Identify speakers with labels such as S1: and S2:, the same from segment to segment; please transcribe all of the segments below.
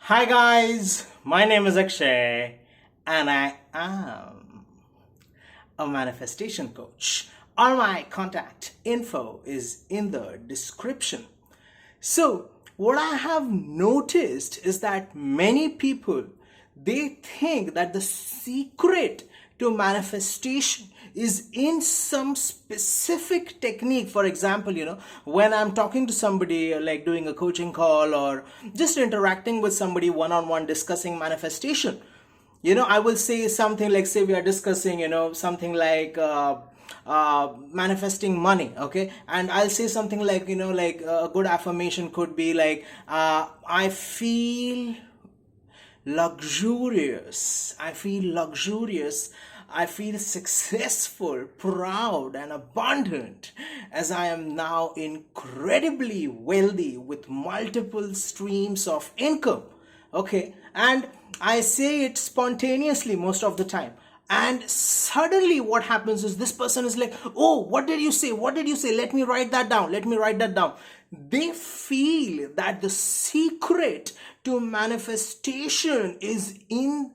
S1: Hi guys, my name is Akshay and I am a manifestation coach. All my contact info is in the description. So, what I have noticed is that many people they think that the secret to manifestation is in some specific technique. For example, when I'm talking to somebody, like doing a coaching call or just interacting with somebody one on one discussing manifestation, I will say something like, say we are discussing, something like manifesting money, okay, and I'll say something like, like a good affirmation could be like, I feel luxurious. I feel luxurious. I feel successful, proud, and abundant as I am now incredibly wealthy with multiple streams of income. Okay, and I say it spontaneously most of the time. And suddenly, what happens is this person is like, oh, what did you say? What did you say? Let me write that down. Let me write that down. They feel that the secret to manifestation is in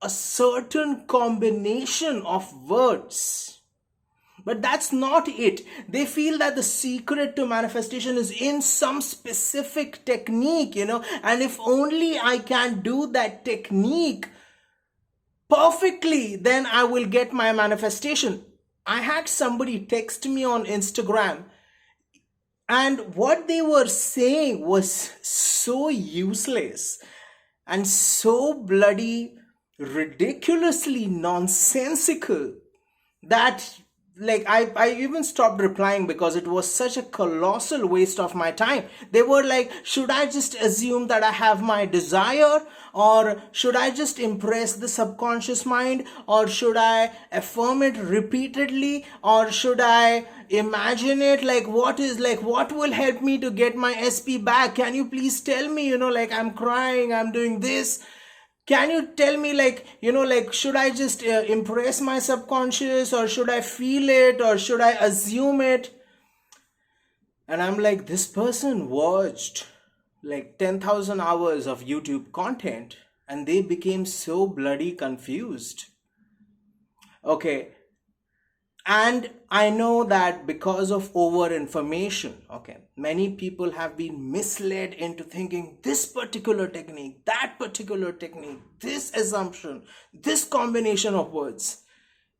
S1: a certain combination of words. But that's not it. They feel that the secret to manifestation is in some specific technique, and if only I can do that technique perfectly, then I will get my manifestation. I had somebody text me on Instagram, and what they were saying was so useless and so bloody ridiculously nonsensical that, like, I even stopped replying because it was such a colossal waste of my time. They were like, should I just assume that I have my desire, or should I just impress the subconscious mind, or should I affirm it repeatedly, or should I imagine it? Like, what will help me to get my SP back? Can you please tell me? Like, I'm crying, I'm doing this. Can you tell me, like, should I just impress my subconscious, or should I feel it, or should I assume it? And I'm like, this person watched like 10,000 hours of YouTube content and they became so bloody confused. Okay, and I know that because of over information, okay, many people have been misled into thinking this particular technique, that particular technique, this assumption, this combination of words.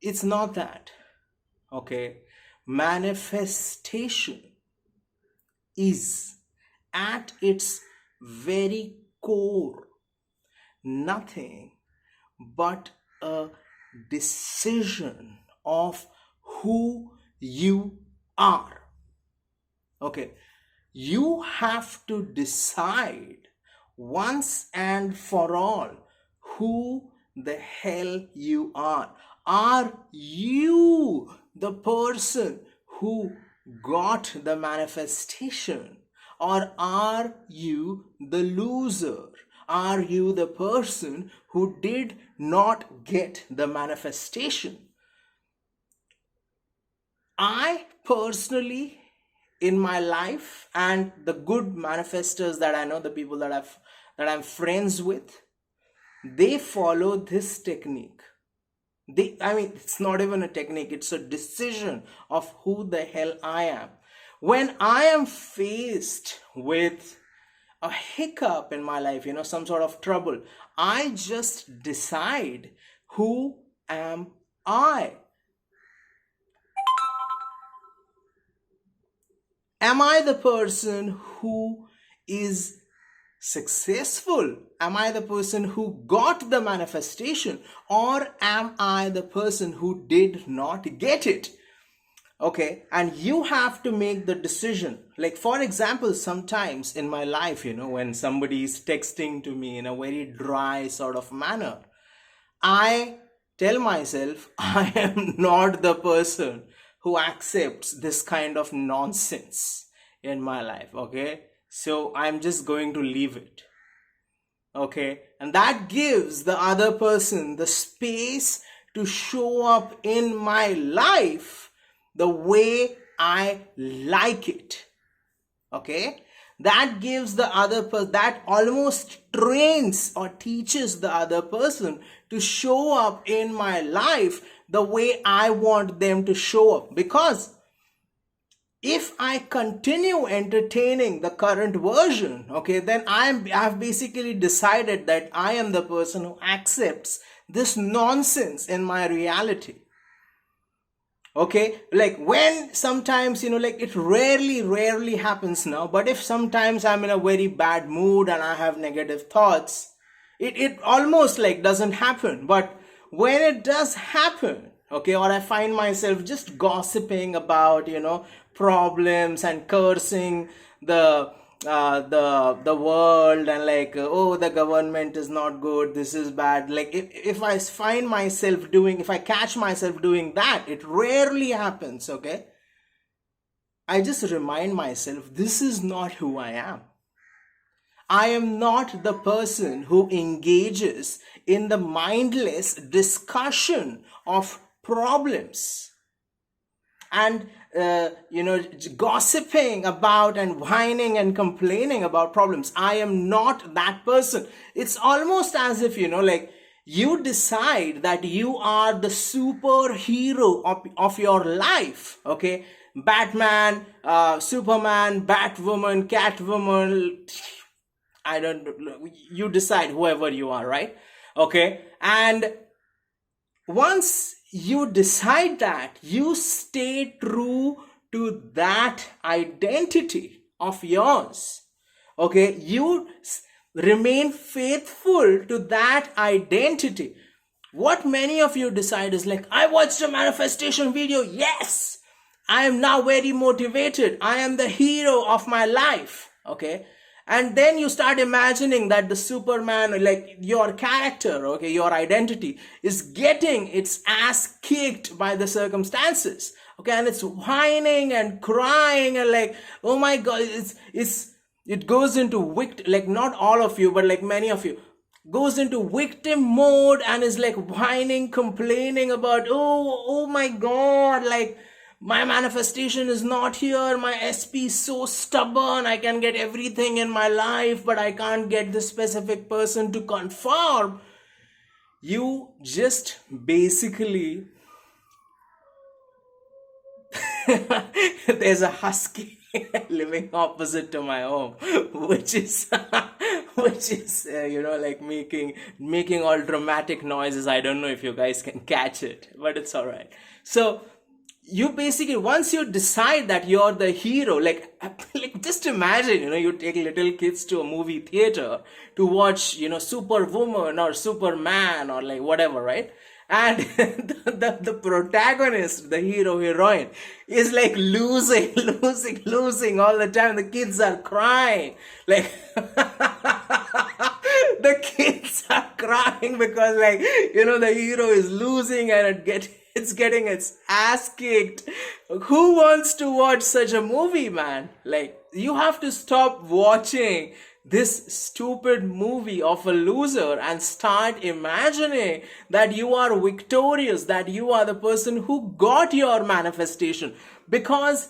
S1: It's not that. Okay, manifestation is at its very core nothing but a decision of who you are. Okay, you have to decide once and for all who the hell you are. Are you the person who got the manifestation, or are you the loser? Are you the person who did not get the manifestation? I personally, in my life, and the good manifestors that I know, the people that I'm friends with, they follow this technique. It's not even a technique, it's a decision of who the hell I am. When I am faced with a hiccup in my life, some sort of trouble, I just decide, who am I? Am I the person who is successful? Am I the person who got the manifestation, or am I the person who did not get it? Okay, and you have to make the decision. Like, for example, sometimes in my life, when somebody is texting to me in a very dry sort of manner, I tell myself, I am not the person who accepts this kind of nonsense in my life. Okay, so I'm just going to leave it. Okay, and that gives the other person the space to show up in my life the way I like it. Okay, that gives the other person, that almost trains or teaches the other person to show up in my life the way I want them to show up. Because if I continue entertaining the current version, okay, then I've basically decided that I am the person who accepts this nonsense in my reality. Okay, like when sometimes, like it rarely happens now, but if sometimes I'm in a very bad mood and I have negative thoughts, it almost like doesn't happen. But when it does happen, okay, or I find myself just gossiping about, problems and cursing the world, and like, oh, the government is not good, this is bad. Like if I catch myself doing that, it rarely happens, okay, I just remind myself, this is not who I am. I am not the person who engages in the mindless discussion of problems and gossiping about and whining and complaining about problems. I am not that person. It's almost as if, like you decide that you are the superhero of your life, okay? Batman, Superman, Batwoman, Catwoman, you decide whoever you are, right? Okay, and once you decide that, you stay true to that identity of yours. Okay, you remain faithful to that identity. What many of you decide is like, I watched a manifestation video. Yes, I am now very motivated. I am the hero of my life. Okay. And then you start imagining that the Superman, like your character, okay, your identity is getting its ass kicked by the circumstances, okay, and it's whining and crying and like, oh my God, it goes into like not all of you, but like many of you goes into victim mode and is like whining, complaining about, oh my God, like, my manifestation is not here. My SP is so stubborn. I can get everything in my life, but I can't get the specific person to conform. You just basically... There's a husky living opposite to my home, which is like making all dramatic noises. I don't know if you guys can catch it, but it's all right. So you basically, once you decide that you're the hero, like just imagine, you take little kids to a movie theater to watch, Superwoman or Superman or like whatever, right? And the protagonist, the hero, heroine, is like losing all the time. The kids are crying. Like, the kids are crying because, like, the hero is losing and it's getting its ass kicked. Who wants to watch such a movie, man? Like, you have to stop watching this stupid movie of a loser and start imagining that you are victorious, that you are the person who got your manifestation. Because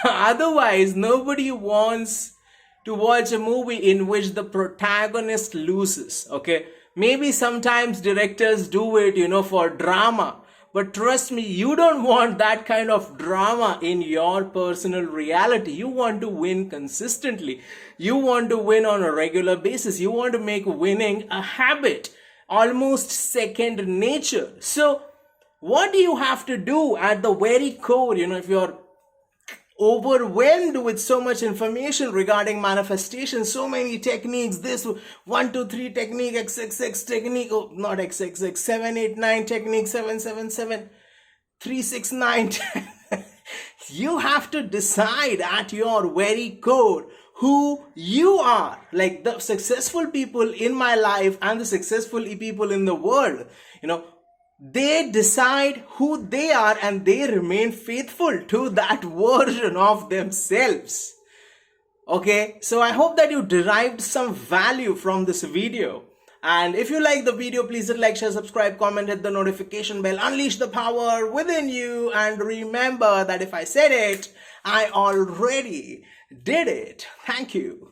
S1: otherwise, nobody wants to watch a movie in which the protagonist loses, okay? Maybe sometimes directors do it, for drama. But trust me, you don't want that kind of drama in your personal reality. You want to win consistently. You want to win on a regular basis. You want to make winning a habit, almost second nature. So what do you have to do at the very core, if you're overwhelmed with so much information regarding manifestation, so many techniques, this 1, 2, 3 technique, XXX technique, not XXX, 7, 8, 9 technique, 7, 7, 7, 3, 6, 9. You have to decide at your very core who you are. Like the successful people in my life and the successful people in the world, they decide who they are and they remain faithful to that version of themselves. Okay, so I hope that you derived some value from this video. And if you like the video, please hit like, share, subscribe, comment, hit the notification bell, unleash the power within you. And remember that if I said it, I already did it. Thank you.